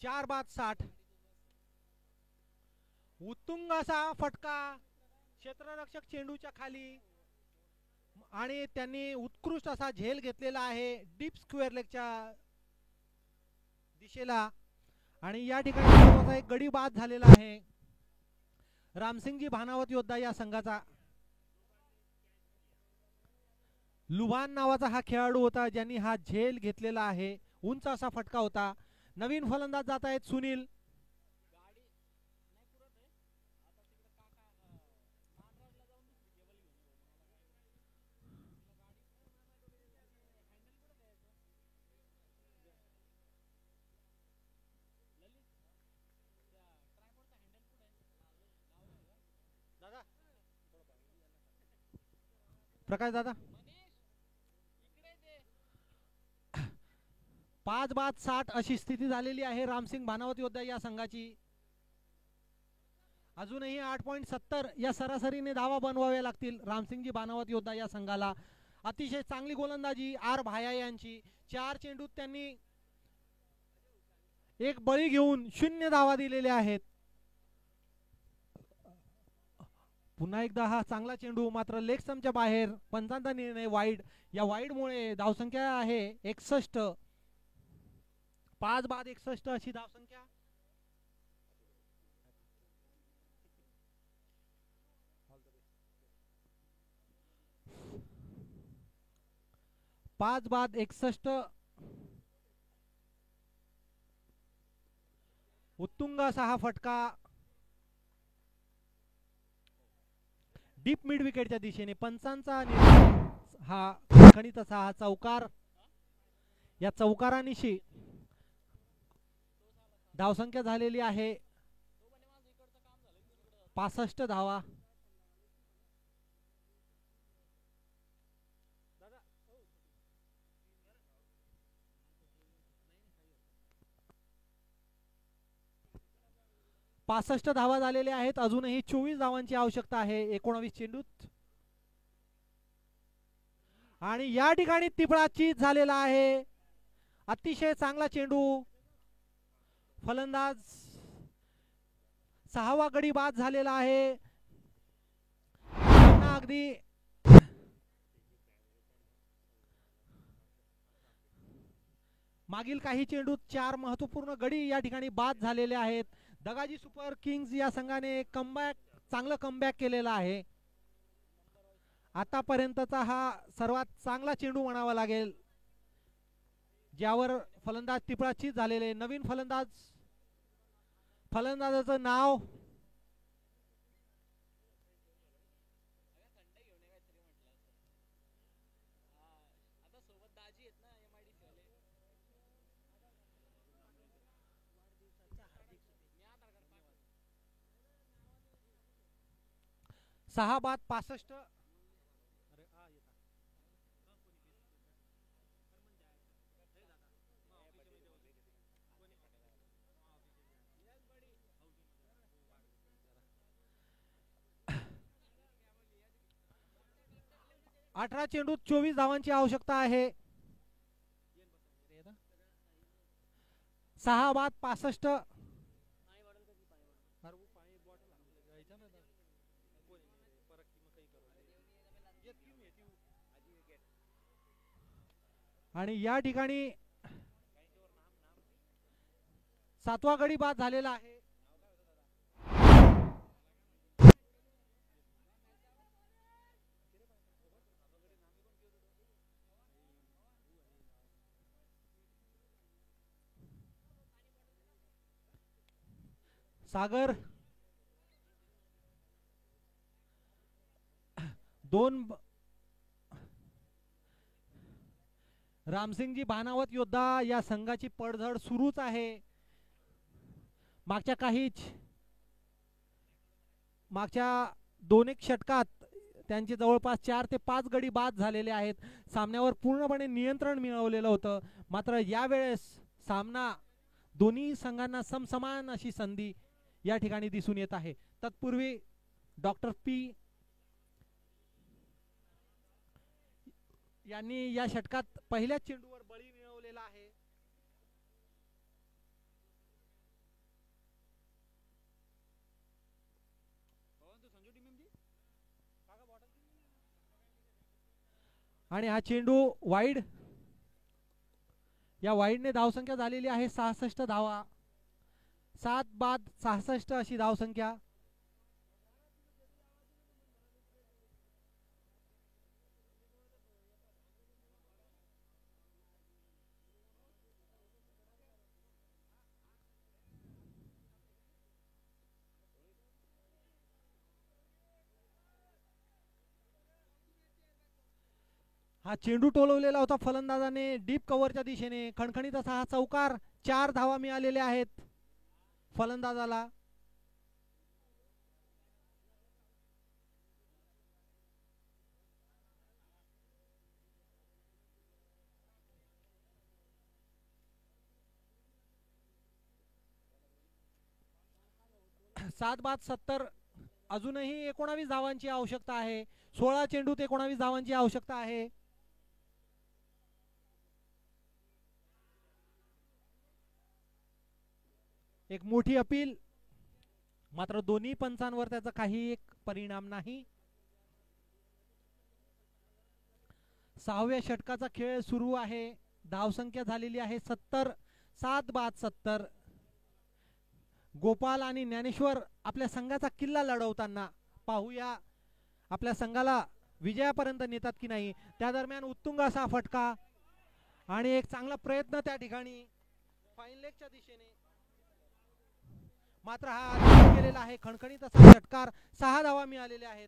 4 बाद 60. उत्तुंग असा फटका क्षेत्ररक्षक चेंडूच्या खाली आणि त्यांनी उत्कृष्ट असा झेल घेतलेला आहे डीप स्क्वेअर लेगच्या दिशेला. आणि या ठिकाणी महत्त्वाचा एक गडी बाद झालेला आहे रामसिंगजी भानावत योद्धा या संघाचा. लुभान नावाचा हा खेळाडू होता ज्यांनी हा झेल घेतलेला आहे. उंच असा फटका होता. नवीन फलंदाज जात आहेत सुनील. प्रकाश दादा 5 बाद 60 अशी स्थिती झालेली आहे रामसिंग भानावत योद्धा या संघाची. अजूनही 8.70 या सरासरीने धावा बनवाव्या लागतील रामसिंगजी भानावत योद्धा या संघाला. अतिशय चांगली गोलंदाजी आर भाया यांची. 4 चेंडूत त्यांनी एक बळी घेऊन 0 धावा दिलेल्या आहेत. पुन्हा एकदा हा चांगला चेंडू मात्र लेग स्टंपच्या बाहेर. पंचांचा निर्णय वाईड. या वाईडमुळे धावसंख्या आहे 61. 5 बाद 61 अशी धावसंख्या. 5 बाद 61. उत्तुंग असा हा फटका डीप मिड विकेटच्या दिशेने. पंचांचा हा खणित असा हा चौकार. या चौकारानिशी धावसंख्या झालेली आहे 65 धावा. पासष्ट धावा झालेल्या आहेत. अजूनही 24 धावांची आवश्यकता आहे 19 चेंडूत. आणि या ठिकाणी तिबळा चीज झालेला आहे. अतिशय चांगला चेंडू. फलंदाज 6वा गडी बाद झालेला आहे. अगदी मागील काही चेंडूत 4 महत्वपूर्ण गडी या ठिकाणी बाद झालेले आहेत. दगाजी सुपर किंग्ज या संघाने चांगलं कमबॅक केलेला आहे. आतापर्यंतचा हा सर्वात चांगला चेंडू म्हणावा लागेल ज्यावर फलंदाज टिपळाचीत झालेले. नवीन फलंदाजाचं नाव सहा बाद 65. अठरा चेंडूत 24 धावांची आवश्यकता आहे. 6 बाद 65. आणि या ठिकाणी 7वा गडी बाद झालेला आहे. सागर 2 रामसिंगजी भानावत योद्धा या संघाची पडझड सुरूच आहे. मागच्या 2-1 षटकात त्यांचे जवळपास 4 ते 5 गडी बाद झालेले आहेत. सामन्यावर पूर्णपणे नियंत्रण मिळवलेलं होतं. मात्र यावेळेस सामना दोन्ही संघांना समसमान अशी संधी या ठिकाणी दिसून येत आहे. तत्पूर्वी डॉक्टर पी यांनी या षटकात पहिल्याच चेंडूवर बळी मिळवलेला आहे. आणि हा चेंडू वाईड. या वाईडने धावसंख्या झालेली आहे 66 धावा. 7 बाद 66 अशी धावसंख्या. हा चेंडू टोलवलेला होता फलंदाजाने डीप कव्हरच्या दिशेने. खणखणीत असा हा चौकार. 4 धावा मिळालेल्या आहेत फलंदाजाला. सात बाद 70. अजूनही 19 धावांची आवश्यकता आहे. 16 चेंडूत 19 धावांची आवश्यकता आहे. एक मोठी अपील, मात्र दोन्ही पंचांवर त्याचा काही एक परिणाम नाही. 6व्या षटकाचा खेळ सुरू आहे. धावसंख्या झालेली आहे 70. 7 बाद 70. गोपाल आणि ज्ञानेश्वर आपल्या संघाचा किल्ला लढवताना पाहूया आपल्या संघाला विजयापर्यंत नेतात की नाही. त्या दरम्यान उत्तुंग असा फटका आणि एक चांगला प्रयत्न त्या ठिकाणी फाईन लेगच्या दिशेने, मात्र हा केलेला आहे. खणखणीत असा षटकार. 6 धावा मिळालेल्या आहेत.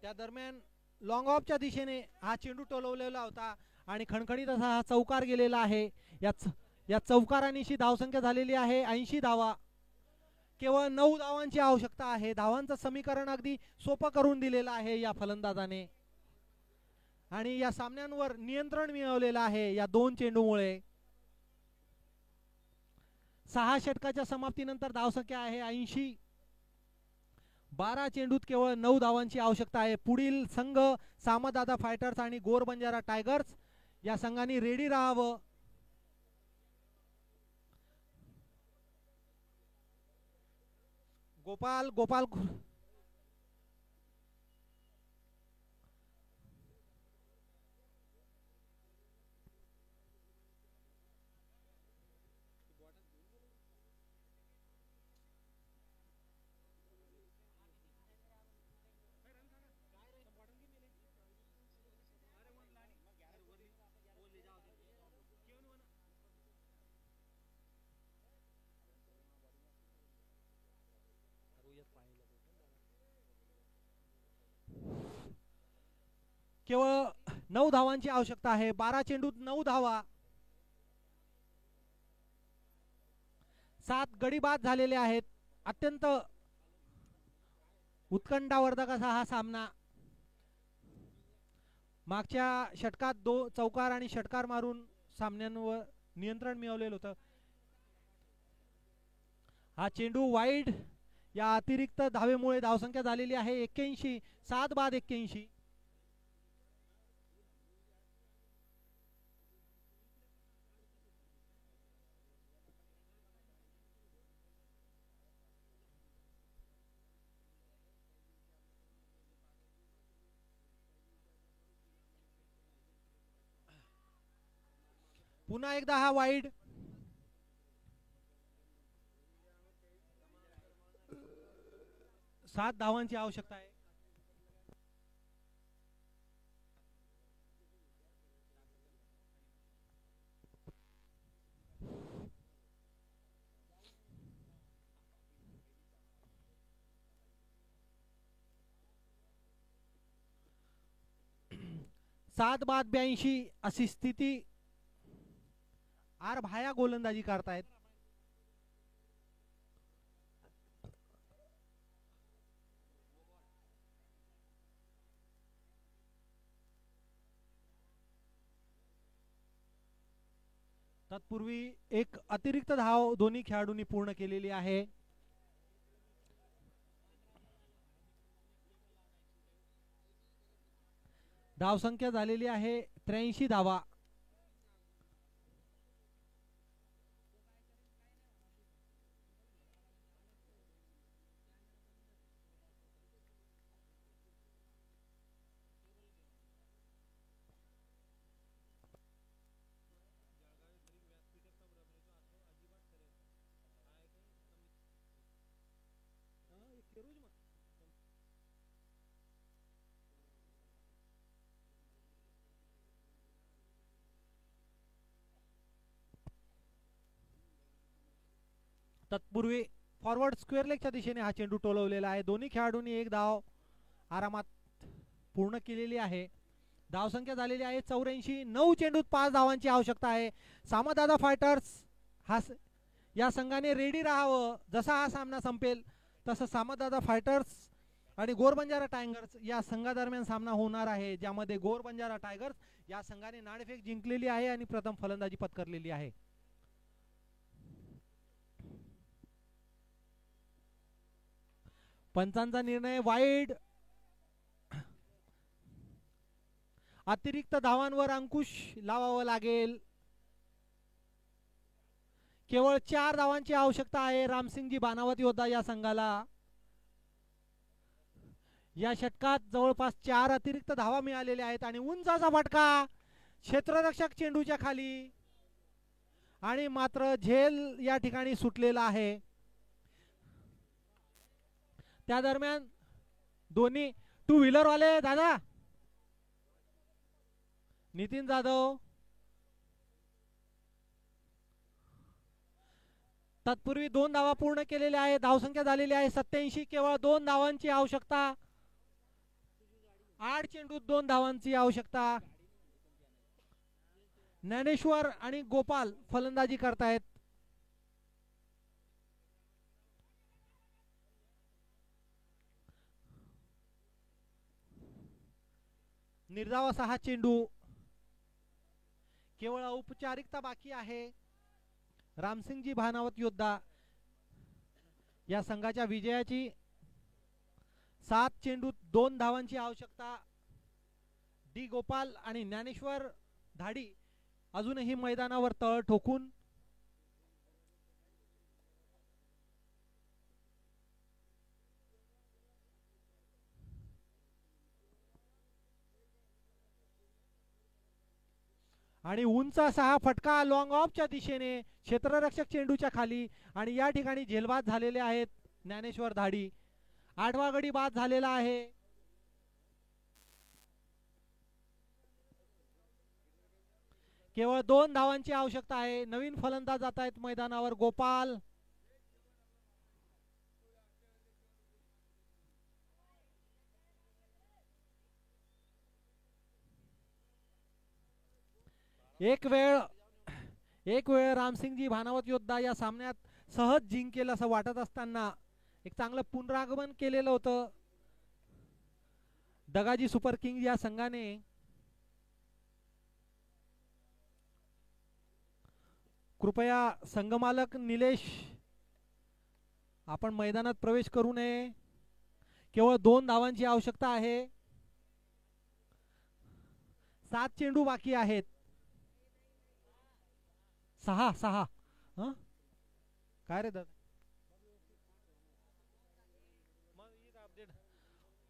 त्या दरम्यान लॉंग ऑफच्या दिशेने हा चेंडू टोलवलेला होता आणि खणखणीत असा हा चौकार गेलेला आहे. या चौकारानिशी धावसंख्या झालेली आहे 80 धावा. केवळ 9 धावांची आवश्यकता आहे. धावांचं समीकरण अगदी सोपं करून दिलेलं आहे या फलंदाजाने आणि या सामन्यांवर नियंत्रण मिळवलेलं आहे या 2 चेंडूमुळे. 6 षटकाच्या समाप्तीनंतर धावसंख्या आहे 80. 12 चेंडूत केवळ 9 धावांची आवश्यकता आहे. पुढील संघ सामदादा फायटर्स आणि गोर बंजारा टायगर्स या संघांनी रेडी राहावं. गोपाल गोपाल केवळ 9 धावांची आवश्यकता आहे. 12 चेंडूत 9 धावा. 7 गडी बाद झालेले आहेत. अत्यंत उत्कंठावर्धक असा हा सामना. मागच्या षटकात चौकार आणि षटकार मारून सामन्यांवर नियंत्रण मिळवलेलं होतं. हा चेंडू वाईड. या अतिरिक्त धावेमुळे धावसंख्या झालेली आहे 81. 7 बाद 81. पुन्हा एकदा हा वाईड. सात धावांची आवश्यकता आहे. 7 बाद 82 अशी स्थिती. आर भाया गोलंदाजी करतायत. तत्पूर्वी एक अतिरिक्त धाव दोन्ही खेळाडूंनी पूर्ण केलेली आहे. धावसंख्या झालेली आहे 83 धावा. तत्पूर्वी फॉरवर्ड स्क्वेअर लेगच्या दिशेने हा चेंडू टोलवलेला आहे. दोन्ही खेळाडूंनी एक धाव आरामात पूर्ण केलेली आहे. धावसंख्या झालेली आहे 84. 9 चेंडूत 5 धावांची आवश्यकता आहे. सामादादा फायटर्स या संघाने रेडी राहावं. जसा हा सामना संपेल तसं सामादादा फायटर्स आणि गोरबंजारा टायगर्स या संघादरम्यान सामना होणार आहे, ज्यामध्ये गोरबंजारा टायगर्स या संघाने नाणेफेक जिंकलेली आहे आणि प्रथम फलंदाजी पत्करलेली आहे. पंचांचा निर्णय वाईड. अतिरिक्त धावांवर अंकुश लावावा लागेल. केवळ 4 धावांची आवश्यकता आहे रामसिंगजी बानावत योद्धा या संघाला. या षटकात जवळपास 4 अतिरिक्त धावा मिळालेल्या आहेत आणि उंचाचा फटका क्षेत्ररक्षक चेंडूच्या खाली आणि मात्र झेल या ठिकाणी सुटलेला आहे. त्या दरम्यान दोन्ही टू व्हीलर वाले दादा नितीन जाधव तत्पूर्वी 2 धावा पूर्ण केलेल्या आहेत. धावसंख्या झालेली आहे 87. केवळ 2 धावांची आवश्यकता. 8 चेंडूत 2 धावांची आवश्यकता. ज्ञानेश्वर आणि गोपाल फलंदाजी करतायत. निर्धाव असा हा चेंडू. केवळ औपचारिकता बाकी आहे. रामसिंगजी भानावत योद्धा या संघाच्या विजयाची. 7 चेंडूत 2 धावांची आवश्यकता. डी गोपाल आणि ज्ञानेश्वर धाडी अजूनही मैदानावर तळ ठोकून आणि उंच असा हा फटका लॉंग ऑफच्या दिशेने क्षेत्ररक्षक चेंडूच्या खाली आणि या ठिकाणी झेलबाद झालेले आहेत ज्ञानेश्वर धाडी. 8वा गडी बाद झालेला आहे. केवळ 2 धावांची आवश्यकता आहे. नवीन फलंदाज जात आहेत मैदानावर. गोपाल एक वेळ रामसिंगजी भानावत योद्धा या सामन्यात सहज जिंकेल असं वाटत असताना एक चांगलं पुनरागमन केलेलं होतं दगाजी सुपर किंग या संघाने. कृपया संघमालक निलेश आपण मैदानात प्रवेश करू नये. केवळ 2 धावांची आवश्यकता आहे. 7 चेंडू बाकी आहेत. 6 काय रे दादा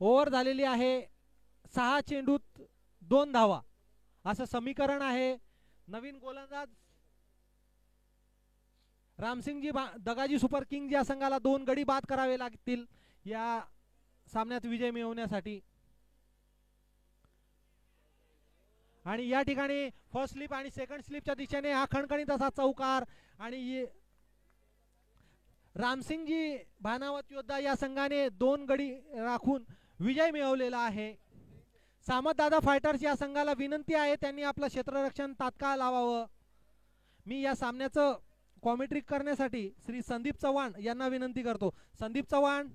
ओव्हर झालेली आहे. 6 चेंडूत 2 धावा असं समीकरण आहे. नवीन गोलंदाज रामसिंगजी दगाजी सुपर किंग या संघाला 2 गडी बाद करावे लागतील या सामन्यात विजय मिळवण्यासाठी. आणि या ठिकाणी फर्स्ट स्लिप आणि सेकंड स्लिपच्या दिशेने हा खणखणीत असा चौकार आणि रामसिंगजी भानावत योद्धा या संघाने 2 गडी राखून विजय मिळवलेला आहे. सामतदादा फायटर्स या संघाला विनंती आहे त्यांनी आपलं क्षेत्ररक्षण तात्काळ लावावं. मी या सामन्याचं कॉमेंट्री करण्यासाठी श्री संदीप चव्हाण यांना विनंती करतो. संदीप चव्हाण.